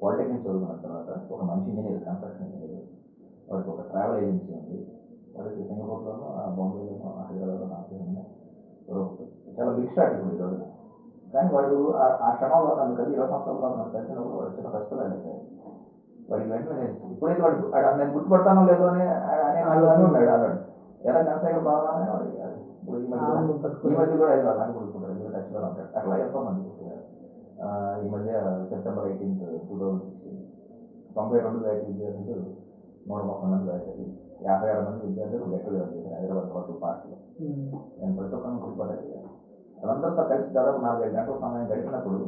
పాలిటెక్నిక్ చదువుకున్న తర్వాత ఒక మంచి ఇంజనీర్, కన్స్ట్రక్షన్ ఇంజనీర్. వాడికి ఒక ట్రావెల్ ఏజెన్సీ ఉంది. వాడికి సింగపూర్లోనూ, బాంబేలోనూ, హైదరాబాద్లోనూ ఆఫీసులు ఉన్నాయి. చాలా బిగ్ స్టార్ట్ ఇప్పుడు ఈ రోజున. కానీ వాడు ఆ క్షణంలో నన్ను కలిసి 20 సంవత్సరాల తర్వాత నన్ను కలిసినప్పుడు వాడు చిన్న పసిపిల్లాడు అయిపోయాడు. వాడికి వెంటనే ఎప్పుడైతే వాడు నేను గుర్తుపడతానో లేదో అనే అన్నాడు. ఎలా చంద్రశేఖర్ బాగున్నానని వాడు ఇప్పుడు ఈ మధ్య కూడా హైదరాబాద్ నాకు ఇప్పుడు రెగ్యులర్ టచ్లోనే ఉంటాడు. అట్లా ఎంతో మంది పుట్టారు. ఈ మధ్య September 18, 2016 92 బ్యాచ్ విద్యార్థులు 130 మంది బ్యాచ్ 56 మంది విద్యార్థులు గెట్ టుగెదర్ చేశారు హైదరాబాద్ హోటల్ పార్క్లో. నేను ప్రతి ఒక్కరిని గుర్తుపట్టగలిగాను. వాళ్ళందరితో కలిసి దాదాపు 4-5 గంటల సమయం గడిపినప్పుడు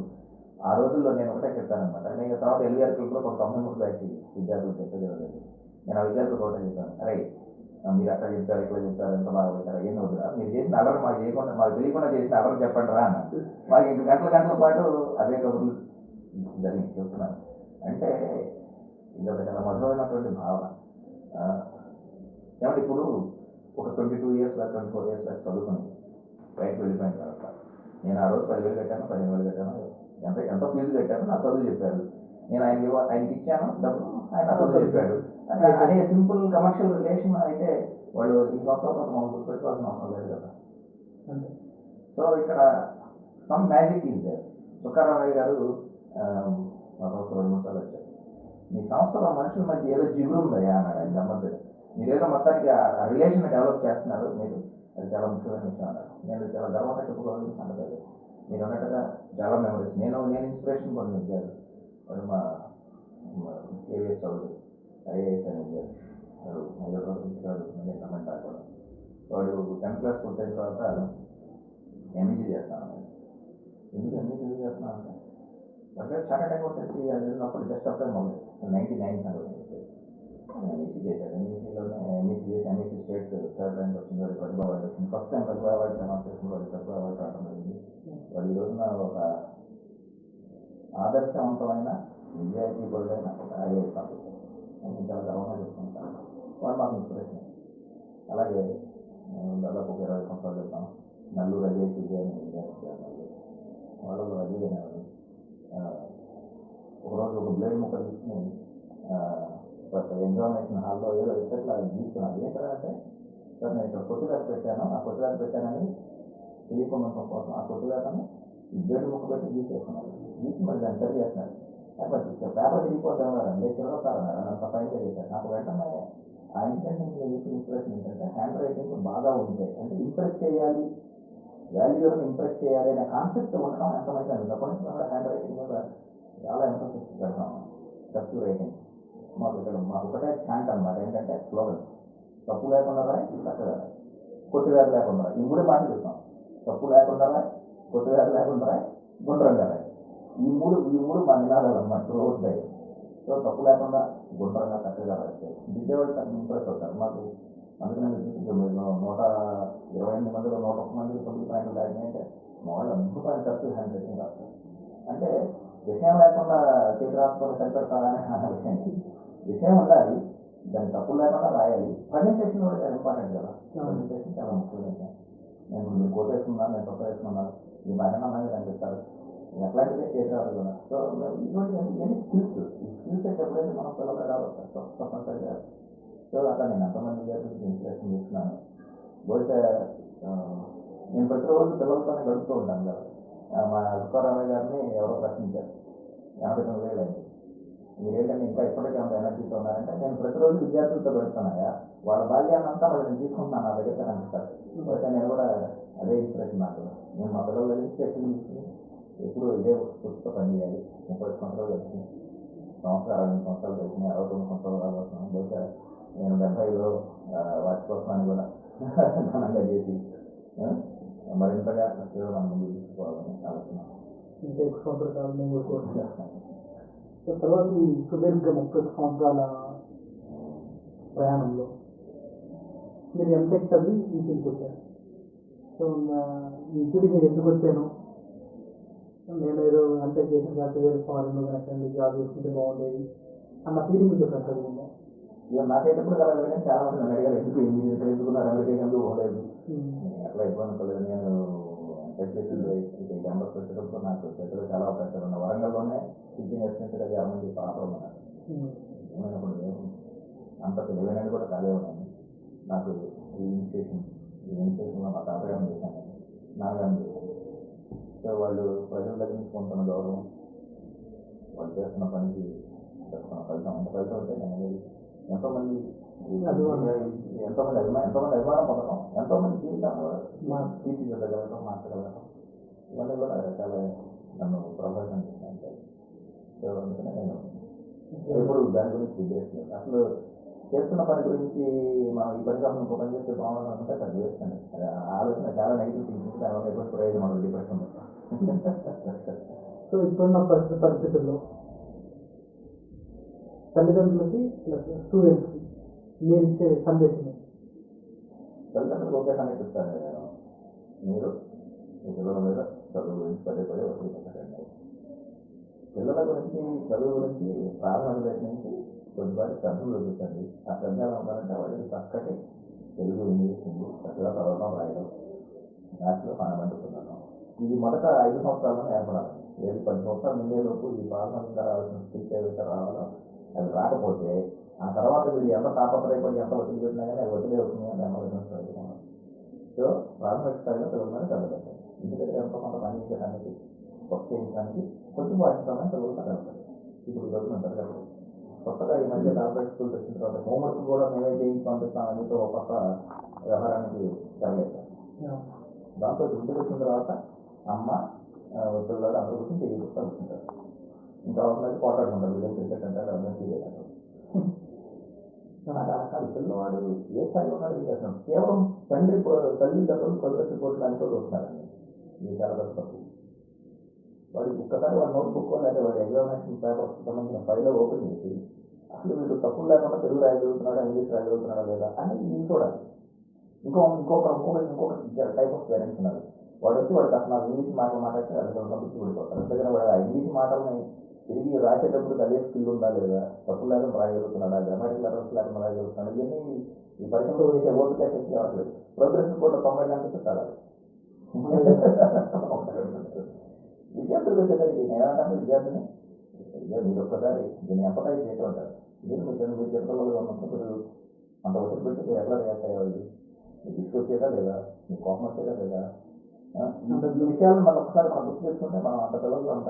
ఆ రోజుల్లో నేను ఒకటే చెప్పానమాట. నేను తర్వాత ఎల్వీఆర్ క్లబ్లో ఒక 93 బ్యాచ్ విద్యార్థులు గెట్ టుగెదర్ జరిగింది. నేను ఆ విద్యార్థులకు ఒకటే చెప్పాను, అరే మీరు అట్లా చెప్పారు ఇట్లా చెప్పారు ఎంత బాగా పెట్టారు ఏం వద్దురా, మీరు చేసిన అల్లరి మాకు చేయకుండా మాకు తెలియకుండా చేసిన అల్లరి చెప్పండి రా అన్న. మాకు ఇంక గంటల పాటు అవే కబుర్లు జరిగి చెప్తున్నాను. అంటే ఇది ఒక చాలా మధురమైనటువంటి భావన. ఏమంటే ఇప్పుడు ఒక 22 years బ్యాక్ 24 years బ్యాక్ చదువుకుని బయటకు వెళ్ళిపోయిన తర్వాత నేను ఆ రోజు 10,000 కట్టాను 15,000 కట్టాను ఎంత ఫీజు కట్టాను నాకు చదువు చెప్పారు, నేను ఆయనకి ఇచ్చాను డబ్బులు, ఆయన చదువు చెప్పాడు అనే సింపుల్ కమర్షియల్ రిలేషన్ అయితే వాళ్ళు ఈ సంవత్సరాల తర్వాత మనం గుర్తుపెట్టుకోవాల్సిన అవసరం లేదు కదా. సో ఇక్కడ some magic is there. Chukka Ramaiah గారు మా సంస్థ 2-3 సార్లు వచ్చారు. మీ సంస్థలో మనుషుల మధ్య ఏదో జిగురు ఉందయ్యా అన్నాడు ఆయన గమ్మత్తుగా. మీరేదో మొత్తానికి ఆ రిలేషన్ డెవలప్ చేస్తున్నారు, మీరు అది చాలా ముఖ్యమైన విషయం అన్నాడు. నేను చాలా గర్వంగా చెప్పుకోగలిగిన సంగతి అది. మీరు అన్నట్టుగా చాలా మెమరీస్. నేను ఇన్స్పిరేషన్ పొందిన విద్యార్థి వాడు మా కేవీఎస్ చౌదరి ఐఏఎస్ అనే విద్యార్థి. వాడు హైదరాబాద్ నుంచి వాడు కమెంట్ కూడా వాడు 10th క్లాస్ పూర్తయిన తర్వాత ఎంఈసీ చేస్తాను. ఎందుకు ఎంఈసీ చేస్తున్నాను అంటే వాడికి చార్టెడ్ అకౌంటెన్సీ అది ఉన్నప్పుడు జస్ట్ అప్పుడే మొదలైంది 99 సంగతి అని చెప్పేసి ఎంఈసీ చేశాడు. ఎంఈసీ చేసి ఎంఈసీ స్టేట్ 3rd ర్యాంక్ వచ్చింది. వాడి ప్రతిభ అవార్డు వచ్చింది. ఫస్ట్ టైం ప్రతిభ అవార్డు అనౌన్స్ చేసిన వాడి ప్రతిభ అవార్డు రావడం జరిగింది. వాడు ఈ రోజున ఒక ఆదర్శవంతమైన నిజాయితీపరుడైన ఒక ఐఏఎస్ ఆఫీసర్. నేను చాలా గర్వంగా చెప్పుకుంటాను. వాడు మాకు ఇన్స్పిరేషన్. అలాగే దాదాపు ఒక 20 సంవత్సరాలు చెప్తాను. నల్లూరు అజయ్ విజయ్ అనే విద్యార్థి వాళ్ళలో అజయ్ అనేవాడు ఒకరోజు ఒక బ్లేడ్ ముక్క తీసుకుని ఎగ్జామినేషన్ హాల్లో ఏదో ఇట్లా గీస్తున్నాడు. ఏంటంటే అంటే సార్ నేను ఇక్కడ కొట్టువేత పెట్టాను, ఆ కొట్టువేత పెట్టానని తెలియకుండా ఉండటం కోసం ఆ కొట్టువేతని ఈ బ్లేడ్ ముక్క పెట్టి గీసేస్తున్నాడు. గీసి మరి దాన్ని సరి చేస్తున్నాడు. అది మరి పేపర్ తిరిగిపోద్దాం కదా లేదు తిరగొస్తారన్నాడు. అంత ఫైన్గా చేశాడు. నాకు వెంటనే ఆ ఇన్సిడెంట్ నుంచి నేను చెప్పిన ఇన్స్పిరేషన్ ఏంటంటే హ్యాండ్ రైటింగ్ బాగా ఉంటే అంటే ఇంప్రెస్ చేయాలి, వాల్యూర్ని ఇంప్రెస్ చేయాలి అనే కాన్సెప్ట్ ఉండడం ఎంత మంచిది అనిపిస్తుంది. అప్పటి నుంచి మేము కూడా హ్యాండ్ రైటింగ్ మీద చాలా ఎంఫోసిస్ పెడతాం. కరెక్టివ్ రైటింగ్ మాకు ఒకటే ఛాంట్ అనమాట. ఏంటంటే స్లోగన్ తప్పు లేకుండా రాయి చక్కగా రాయి, కొట్టివేత లేకుండా రాయి. ఈ 3 మాటలు చెప్తాం. తప్పు లేకుండా రాయి, కొట్టివేత లేకుండా రాయి, గుండ్రంగా రాయి. ఈ మూడు మా నినాదాలు అనమాట త్రూఅవుట్ ద ఇయర్. సో తప్పు లేకుండా గుండ్రంగా చక్కగా రాస్తే దిద్దేవాళ్ళు ఇంప్రెస్ అవుతారు. మాకు అందుకనే మీరు చూసి 128 మందిలో 101 మందికి 9 పాయింట్లు దాటినాయి అంటే మా వాళ్ళు అద్భుతమైన కరెక్టివ్ హ్యాండ్ రైటింగ్ రాస్తారు. అంటే విషయం లేకుండా చేతి రాసుకొని సరిపెడతారా అనే విషయం ఉండాలి, దాన్ని తప్పులు లేకుండా రాయాలి. ప్రజెంటేషన్ కూడా చాలా ఇంపార్టెంట్ కదా. ప్రజెంటేషన్ చాలా ముఖ్యమైన విషయం. నేను ఇప్పుడు మీరు కోట్ వేసుకున్నాను, నేను తప్పు వేసుకున్నాను, మీరు నాకన్నా అందంగా కనిపిస్తారు, అట్లాంటిదే చేతి రాదు కదా. సో మేము ఇవన్నీ స్కిల్స్. ఈ స్కిల్ సెట్ ఎప్పుడైతే మనం పిల్లలు డెవలప్ చేస్తాం తప్పనిసరిగా. సో అట్లా నేను ఎంతమంది విద్యార్థులకి ఇన్స్పిరేషన్ తీసుకున్నాను. బహుశా నేను ప్రతిరోజు పిల్లలతోనే గడుపుతూ ఉంటాను కదా. మా తుకారామయ్య గారిని ఎవరో ప్రశ్నించారు, 89 ఏళ్ళు అయింది, మీరేంటంటే ఇంకా ఇప్పటికే అంత ఎనర్జీతో ఉన్నారంటే నేను ప్రతిరోజు విద్యార్థులతో గడుపుతున్నాయా, వాళ్ళ బాల్యాన్ని అంతా మళ్ళీ నేను తీసుకుంటున్నాను నా దగ్గరికి అని అనిపిస్తారు. బహుశా నేను కూడా అదే ఇన్స్పిరేషన్ నాకు కూడా. నేను మా పిల్లల దగ్గర నుంచి శక్తిని తీసుకుని ఎప్పుడూ ఇదే స్ఫూర్తితో పనిచేయాలి. 30 సంవత్సరాలు గడిచింది, 68 సంవత్సరాలు గడిచినాయి, 69 సంవత్సరాలు రాబోతున్నాను. బహుశా నేను 70లో వార్షికోత్సవాన్ని కూడా ఘనంగా చేసి మరింతగా సేవ మనం ముందుకు తీసుకుపోవాలని ఆలోచన. ఇంకా ఎక్కువ సంవత్సరాలు కాదు నేను కూడా కోరుకుంటున్నాను. తర్వాత ఈ సుదీర్ఘ 30 సంవత్సరాల ప్రయాణంలో మీరు ఎంటెక్ చదివి ఈ ఫీల్డ్కి వచ్చారు. సో ఈ ఫీల్డ్కి నేను ఎందుకు వచ్చాను, నేను ఏదో ఎంటెక్ చేసిన కాబట్టి వేరే ఫారిన్లో కనుక వెళ్ళి జాబ్ చేసుకుంటే బాగుండేది అన్న ఫీలింగ్ మీకు ఎప్పుడైనా కలిగిందా? ఇక నాకైతే ఎప్పుడు కలగలేదు. కానీ చాలా మంది నన్ను అడిగారు ఎందుకు మీరు ఇక్కడ ఎందుకున్నారు, అమెరికాకి ఎందుకు పోలేదు. అట్లా ఎప్పుడు అనుకోలేదు. నేను ఎంటెక్ చేసి క్యాంపస్ వచ్చేటప్పుడు నాకు చేతిలో చాలా అవకాశాలు ఉన్నాయి. వరంగల్లోనే టీచింగ్ అసిస్టెంట్గా చేరమని చెప్పి ఆఫర్ ఉన్నారు. ఏమైనప్పుడు అంత తెలివైనది కూడా కాదేమోనని నాకు ఈ ఇనిషియేషన్లో మా తాతగారిని చూశాను, నేను నాన్నగారిని చూశాను. సో వాళ్ళు ప్రజల దగ్గర నుంచి పొందుతున్న గౌరవం, వాళ్ళు చేస్తున్న పనికి చెప్తున్న ఫలితం, ఎంత ఫలితం అంటే నేను అనేది ఎంతోమంది అభిమానం పొందడం, ఎంతోమంది జీవితాలను కూడా తీర్చిదిద్దగలగటం, మార్చగలగటం, ఇవన్నీ కూడా చాలా నన్ను ప్రభావితం చేసినాయి. 嗯 సో అందుకనే నేను ఎప్పుడు దాని గురించి రిగ్రెట్ లేదు. అసలు చేస్తున్న పని గురించి మనం ఈ పని కాకుండా ఇంకో పని చేస్తే బాగుండదు అనుకుంటే సరిగ్గా వేస్ట్ అండి. అది ఆ ఆలోచన చాలా నెగిటివ్ థింకింగ్, దానివల్ల ఎటువంటి ప్రయోజనం ఉండదు, డిప్రెషన్ వస్తుంది. సో ఇప్పుడున్న పరిస్థితుల్లో తల్లిదండ్రులకి ప్లస్ స్టూడెంట్స్కి మీరు ఇచ్చే సందేశం ఏంటి? తల్లిదండ్రులకు ఒకే సంగతి చెప్తాను నేను, మీరు మీ పిల్లల మీద చదువు గురించి పదే పదే ఒత్తిడి పెట్టండి. పిల్లల గురించి, చదువు గురించి ప్రాథమిక దశ నుంచి కొద్దిపాటి శ్రద్ధను చూపించండి. ఆ శ్రద్ధ ఎలా ఉండాలంటే వాళ్ళకి చక్కటి తెలుగు, ఇంగ్లీష్, హిందీ చక్కగా చదవడం, రాయడం, మ్యాథ్స్లో ఫండమెంటల్స్ ఉండటం. ఇది మొదట 5 సంవత్సరాల్లోనే ఏర్పడాలండి. 7-10 సంవత్సరాలు నిండేలోపు ఈ ప్రాథమికంగా రావాల్సిన స్కిల్స్ ఏవైతే రావాలో అవి రాకపోతే ఆ తర్వాత వీడు ఎంత తాపత్రయపడి ఎంత ఒత్తిడి పెట్టినా కానీ అది ఒత్తిడి అవుతుంది, కానీ దానివల్ల ఎటువంటి ప్రయోజనం ఉండదు. సో ప్రాథమిక స్థాయిలో పిల్లల మీద శ్రద్ధ పెట్టండి. ఇంటి దగ్గర ఎంతో కొంత పని చేసేటానికి, వర్క్ చేయించడానికి కొంచెం వాటి సమయం పిల్లలతో గడపండి. ఇప్పుడు ఈ రోజున జరగట్లేదు. కొత్తగా ఈ మధ్య కార్పొరేట్ స్కూల్స్ వచ్చిన తర్వాత హోంవర్క్ కూడా మేమే చేయించి పంపిస్తామని ఒక కొత్త వ్యవహారానికి తెరలేస్తారు. దాంతో ఇంటికి వచ్చిన తర్వాత అమ్మ, పిల్లలు అందరూ కూర్చొని టీవీ చూస్తూ కూర్చుంటారు. ఇంకా అవసరం పోటాడుకుంటారు, వీడియో క్రికెట్ అంటాడు, అందరూ సీరియల్ అంటారు. అలా కాదు, పిల్లవాడు ఏ స్థాయిలో ఉన్నాడు, ఏం చేస్తున్నాడు, కేవలం తల్లిదండ్రులు ప్రోగ్రెస్ రిపోర్ట్లు దాంట్లో చూస్తున్నారండి. ఇది చాలా పెద్ద తప్పు. వాడికి ఒక్కసారి వాడి నోట్ బుక్ లేకపోతే వాడి ఎగ్జామినేషన్ పేపర్స్కి సంబంధించిన ఫైల్ ఓపెన్ చేసి అసలు వీడు తప్పులు లేకుండా తెలుగు రాయగలుగుతున్నాడా, ఇంగ్లీష్ రాయగలుగుతున్నాడా లేదా అనేది ఇది చూడాలి. ఇంకొక టైప్ ఆఫ్ పేరెంట్స్ ఉన్నారు. వాడు వచ్చి వాడికి అసలు నాకు ఇంగ్లీష్ మాటలు మాట్లాడితే అది సంతృప్తి పడిపోతారు. అందుకని వాడు ఆ ఇంగ్లీష్ మాటలని తిరిగి రాసేటప్పుడు అదే స్కిల్ ఉందా లేదా, తప్పులు లేకుండా రాయగలుగుతున్నాడా, గ్రామాటికల్ ఎర్రర్స్ లేకుండా రాయగలుగుతున్నాడా, ఇవన్నీ ఈ పరిశ్రమలో చేసే ఓపిక శక్తి ఎవరికి లేదు. ప్రోగ్రెస్ రిపోర్ట్లో 90 కనిపిస్తే చదవాలి. విద్యార్థులకు వచ్చేసరికి నేనేమంటాను, విద్యార్థిని మీరు ఒక్కసారి దీన్ని ఎంపతైజ్ చేయటం అంటారు. మీరు చిన్నపిల్లలుగా ఉన్నప్పుడు మీరు అంత ఒత్తిడి పెట్టి మీరు ఎట్లా రియాక్ట్ అయ్యేవాళ్ళు, మీకు ఇష్టం వచ్చేదా లేదా, మీకు కోపం వచ్చేదా లేదా, ఈ విషయాలను మనం ఒక్కసారి మనం గుర్తు తెచ్చుకుంటే మనం అంత పిల్లలు అంత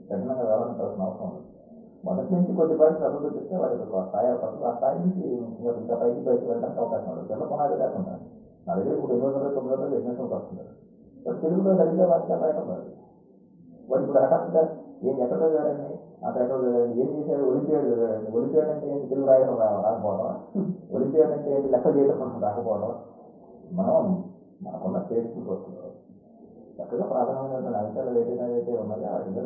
కఠినంగా వ్యవహరించాల్సిన అవసరం ఉంది. మొదటి నుంచి కొద్దిపాటి శ్రద్ధ చూపిస్తే వాడికి ఒక స్థాయి ఏర్పడుతుంది. ఆ స్థాయి నుంచి ఇంకా పైకి వెళ్ళడానికి అవకాశం ఉండదు. పిల్ల పునాది లేకుండా నా దగ్గర ఇప్పుడు 809 అడ్మిషన్స్ వస్తున్నారు. బట్ తెలుగులో సరిగ్గా వాక్యాలు రాయటం రాదు. వాడు ఇప్పుడు హఠాత్తుగా ఎక్కడ చదివారండి, అంత ఎక్కడ చదివారండి, ఏం చేశాడు, ఒలింపియాడ్ చదివాడండి. ఒలింపియాడ్ అంటే ఏంటి, తెలుగు రాయడం రాకపోవడం, ఒలింపియాడ్ అంటే ఏంటి, లెక్క చేయడం రాకపోవడం. మనం మనకున్న స్టేట్స్ కోర్సులో చక్కగా ప్రాథమికమైనటువంటి అంశాలు ఏదైతే ఉన్నాయో వాటి మీద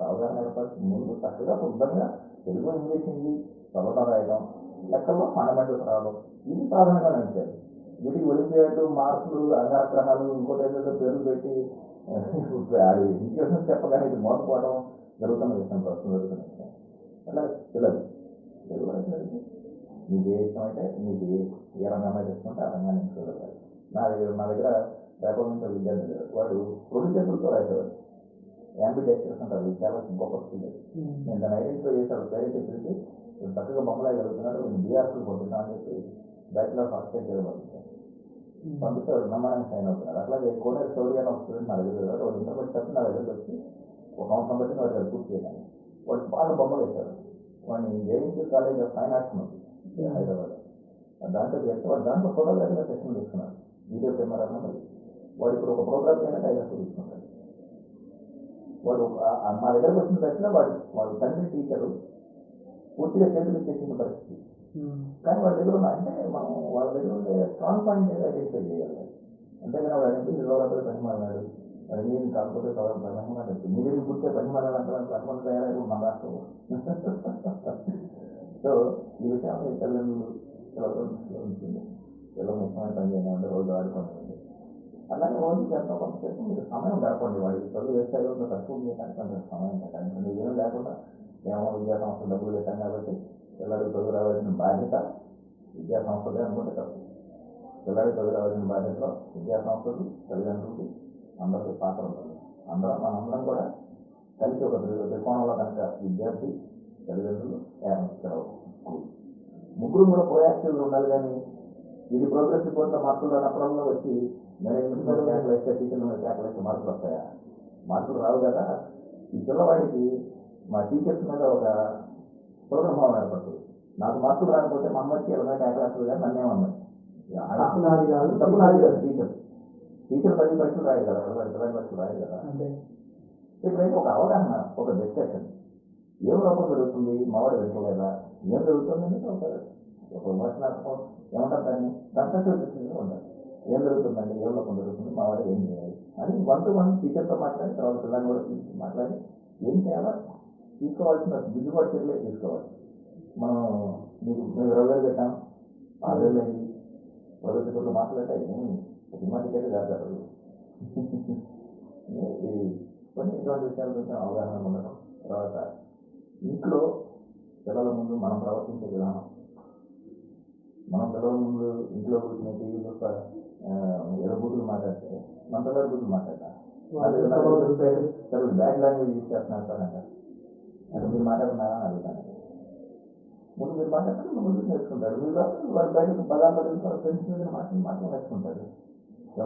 అవగాహన ఏర్పరిచి ముందు చక్కగా శుద్ధంగా తెలుగు, ఇంగ్లీష్, హిందీ చదవడం, రాయడం, లెక్కల్లో ఫండమెంటల్స్ రావడం, ఇవి ప్రాథమికమైన అంశాలు. వీటికి ఒలింపియాడ్లు, మార్కులు, అంగారగ్రహాలు, ఇంకోటి ఏదైతే పేర్లు పెట్టి వాడు ఇంటికి చెప్పగానే ఇది మోసపోవడం జరుగుతున్న విషయం, ప్రస్తుతం జరుగుతున్న విషయం. అట్లాగే పిల్లలు వచ్చేసరికి మీకు ఏ ఇష్టం అయితే, మీకు ఏ రంగం అయితే ఇష్టం ఉంటే ఆ రంగాన్ని ఎంచుకోగలగాలి. నా దగ్గర రేపటి నుంచి విద్యార్థి లేదు, వాడు 2 చేతులతో రాసేవాడు. యాంబిడెక్చరస్ అంటారు, ఇది చాలా గొప్ప స్కిల్ అది. నేను దాన్ని ఐడెంటిఫై చేశాడు, పేరెంట్కి పిలిచి వీడు చక్కగా బొమ్మలాగలుగుతున్నాడు, వీడిని బీఆర్సీకి పంపిస్తామని చెప్పి బ్యాచిలర్ ఆఫ్ ఆర్కిటెక్చర్ పంపించాను. పంపిస్తే వాడు బ్రహ్మాండంగా సైన్ అవుతున్నాడు. అట్లాగే కోనేరు శౌర్య అని ఒక స్టూడెంట్ నా దగ్గర చదివాడు. వాడు ఇంటర్మీడియట్ తప్పి నా దగ్గరికి వచ్చి ఒక సంవత్సరం పట్టింది వాడికి అది పూర్తి చేయడానికి. వాడు బాగా బొమ్మలు వేశాడు. వాడిని JNTU college of fine arts ఉంది హైదరాబాద్, దాంట్లో చేస్తే వాడు దాంట్లో ఫోటోగ్రఫీలో సెక్షన్ తీసుకున్నాడు, వీడియో కెమెరా ఉన్నది. వాడు ఇప్పుడు ఒక ప్రోగ్రామ్ చేయాలంటే 5 లక్షలు తీసుకుంటాడు. వాడు మా దగ్గరకు వచ్చిన దశలో వాళ్ళ తండ్రి టీచరు పూర్తిగా చేతులు ఇచ్చేసిన పరిస్థితి. కానీ వాళ్ళ దగ్గర ఉన్న అంటే మనం వాళ్ళ దగ్గర ఉండే స్ట్రాంగ్ పాయింట్ ఏదో ఐడెంటిఫై చేయగలగాలి. అంతేగాని వాడు ఎంపీసీ చదవకపోతే పనిమాలినాడు, వాడు ఇంజనీరింగ్ కాకపోతే పనిమాలి, ఇంజనీరింగ్ పూర్తిగా పనిమాలని అంతమంది తయారయ్యారు మన రాష్ట్రంలో. సో ఈ విషయాన్ని తల్లిదండ్రులు పిల్లల దృష్టిలో ఉంటుంది. పిల్లల్ని ఇష్టమైన పని చేయనివ్వండి, రోజు ఆడుకోనివ్వండి. అలాగే రోజుకి ఎంతో కొంతసేపు మీరు సమయం గడపండి. వాడికి చదువు ఏ స్థాయిలో ఉందో పరిశోధన చేయడానికి కొంచెం సమయం కేటాయించండి. ఏం లేకుండా కేవలం విద్యా సంస్థలు డబ్బులు పెట్టాం కాబట్టి పిల్లడికి చదువు రావాల్సిన బాధ్యత విద్యా సంస్థలే అనుకుంటే తప్పు. పిల్లడికి చదువు రావాల్సిన బాధ్యతలో విద్యా సంస్థలకి, తల్లిదండ్రులకి, అందరికీ పాత్ర ఉంటుంది. మనందరం కూడా కలిసి ఒక త్రికోణంలో కనుక విద్యార్థి, తల్లిదండ్రులు, ఇక్కడ స్కూల్ ముగ్గురు కూడా ప్రోయాక్టివ్గా ఉండాలి. కానీ వీడి ప్రోగ్రెస్ రిపోర్ట్లో మార్కులు రానప్పుడల్లా వచ్చి మేనేజ్మెంట్ మీద కేకలు వేస్తే, టీచర్ల మీద కేకలు వేస్తే మార్కులు వస్తాయా? మార్కులు రావు కదా. ఈ పిల్లవాడికి మా టీచర్స్ మీద ఒక సోదరభావం ఏర్పడుతుంది. నాకు మార్కులు రాకపోతే మా అమ్మ వచ్చి ఇలా మీద కేకలేస్తుంది, కానీ నన్నేమన్నాయి తప్పు నాది కాదు. టీచర్ తల్లి పరీక్షలు రాయరు కదా, పిల్లడి పరీక్షలు రాయరు కదా. ఇప్పుడైతే ఒక అవగాహన, ఒక డిస్కషన్, ఏం లోపం జరుగుతుంది, మావాడు వింటలేదా, ఏం జరుగుతుంది అనేది ఒక ఒక విమర్శనాత్మకం ఏమంటారు దాన్ని కన్స్ట్రక్టివ్ క్రిటిసిజం ఉండాలి. ఏం జరుగుతుందండి, ఏం లోపం జరుగుతుంది, మా వాడు ఏం చేయాలి అని 1-to-1 టీచర్తో మాట్లాడి, తర్వాత పిల్లల్ని కూడా పిలిచి మాట్లాడి ఏం చేయాలో తీసుకోవాల్సిన దిద్దుబాటు చర్యలే తీసుకోవాలి. మనం మేము 20,000 కట్టాం, 6,000 అయింది, ప్రగతి పేరులో మాట్లాడంటే ఏమి సినిమా టికెట్ కాదు అసలు. కొన్ని ఇటువంటి విషయాల కొంచెం అవగాహన ఉండటం. తర్వాత ఇంట్లో పిల్లల ముందు మనం ప్రవర్తించే విధానం, మనం పిల్లల ముందు ఇంట్లో కూర్చుని టీవీ చూస్తా ఏదో బూతులు మాట్లాడితే మన పిల్లలు బూతులు మాట్లాడతారు. సార్ వీడు బ్యాడ్ లాంగ్వేజ్ యూజ్ చేస్తున్నారు సార్ అంటారు. అంటే మీరు మాట్లాడుతున్నారా అని అడుగుతాను. ముందు మీరు మాట్లాడితే మిమ్మల్ని చూసి నేర్చుకుంటాడు. మీరు వాడు బయట బజార్లో తిరిగి వాళ్ళ ఫ్రెండ్స్ మీద మాటలు నేర్చుకుంటాడు.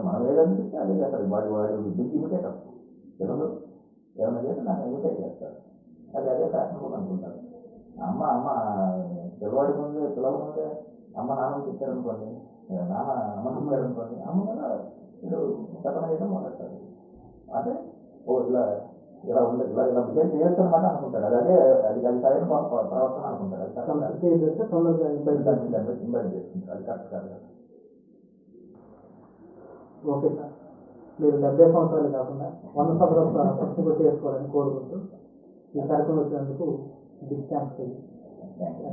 మనం ఏదనిపిస్తే అదే చేస్తారు. వాడు బిగ్ ఇమిటేటర్. పిల్లలు ఏమైనా చేస్తే దాన్ని ఇమిటేట్ చేస్తారు. అదే ఫ్యాషనబుల్ అనుకుంటారు. అమ్మ పిల్లల ముందే అమ్మ నాన్నని తిట్టారనుకోండి, నాన్న అమ్మని తిట్టారనుకోండి, అమ్మ మీద వీడు కథన చేయడం మొదలెడతాడు. అంటే ఇలా ఉండదు, ఇలా బిహేవ్ చేయొచ్చు అనమాట అనుకుంటాడు. అది సరైన ప్రవర్తన అనుకుంటాడు. అది ఇంబైట్ చేసుకుంటాడు. అది కరెక్ట్ కాదు కదా. ఓకే సార్, మీరు 70 సంవత్సరాలు కాకుండా 100 సంవత్సరాలు ప్రశ్న గుర్తు చేసుకోవాలని కోరుకుంటూ ఈ కార్యక్రమం వచ్చినందుకు బిగ్ థ్యాంక్స్. Thank you.